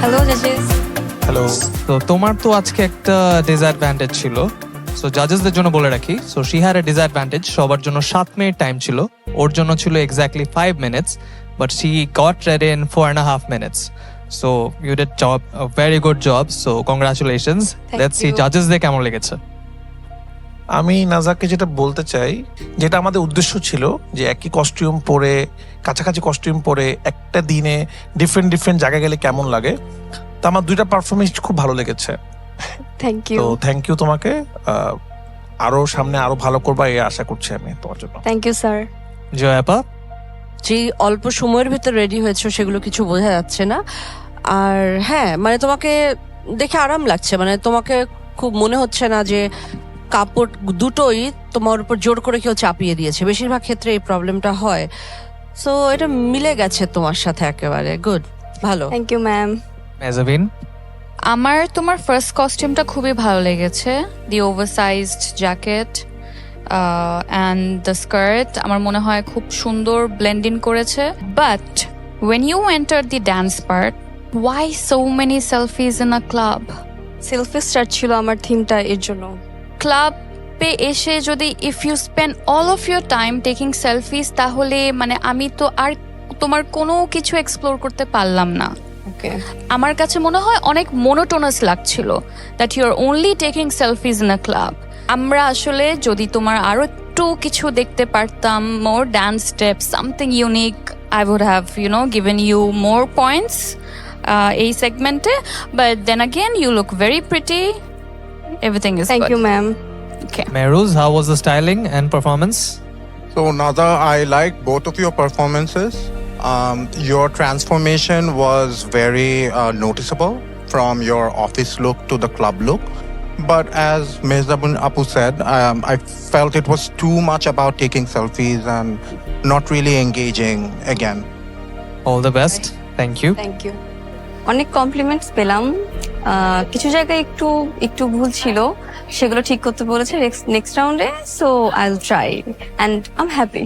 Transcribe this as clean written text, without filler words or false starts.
Hello জাজেস। Hello. তো তোমার তো আজকে একটা ডিসঅ্যাডভান্টেজ ছিল, সো জাজেসদের জন্য বলে রাখি। So she had a disadvantage, সবার জন্য 7 মিনিট টাইম ছিল, ওর জন্য ছিল exactly 5 minutes, but she got red in 4.5 minutes. So you did job, very good job, so congratulations. Let's see you. জাজেসদের কেমন লেগেছে। আমি নাজাকে যেটা বলতে চাই, যেটা আমাদের উদ্দেশ্য ছিল যে একই কস্টিউম পরে, কাছাকাছি কস্টিউম পরে একটা দিনে ডিফারেন্ট জায়গায় গেলে কেমন লাগে, তো আমার দুইটা পারফরমেন্স খুব ভালো লেগেছে। Thank you. তো থ্যাংক ইউ তোমাকে। আরো সামনে আরো ভালো করবা এই আশা করছি আমি তোমার জন্য। Thank you sir. জয়াপা, যে অল্প সময়ের ভিতর রেডি হয়েছে সেগুলো কিছু বোঝা যাচ্ছে না। আর হ্যাঁ, মানে তোমাকে দেখে আরাম লাগছে, মানে তোমাকে খুব মনে হচ্ছে না যে কাপড় দুটোই তোমার উপর জোর করে কেউ চাপিয়ে দিয়েছে। বেশিরভাগ ক্ষেত্রে এই প্রবলেমটা হয়। সো এটা মিলে গেছে তোমার সাথে একেবারে। গুড, ভালো। Thank you ma'am. মেজাবিন। আমার তোমার ফার্স্ট কস্টিউমটা খুবই ভালো লেগেছে, the oversized jacket and the skirt আমার মনে হয় খুব সুন্দর ব্লেন্ড ইন করেছে। But when you enter the dance part, why so many selfies in a club? Selfie start ছিল আমার থিমটা, এর জন্য। ক্লাবে এসে যদি if you spend all of your time taking selfies, তাহলে মানে আমি তো আর তোমার কোনো কিছু এক্সপ্লোর করতে পারলাম না। ওকে। আমার কাছে মনে হয় অনেক মোনোটোনাস লাগছিল that you are only taking selfies in a club. আমরা আসলে যদি তোমার আরো একটু কিছু দেখতে পারতাম, more dance step, something unique, I would have given you more points এই সেগমেন্টে। But then again you look very pretty, everything is thank you ma'am. Okay. Mehruz, how was the styling and performance? So, Nada, I like both of your performances. Your transformation was very noticeable from your office look to the club look. But as Mehzabun Apu said, I felt it was too much about taking selfies and not really engaging again. All the best. Thank you. Thank you. অনেক compliments পেলাম। কিছু জায়গায় একটু ভুল ছিল, সেগুলো ঠিক করতে বলেছে নেক্সট রাউন্ডে। So I will try and I am happy.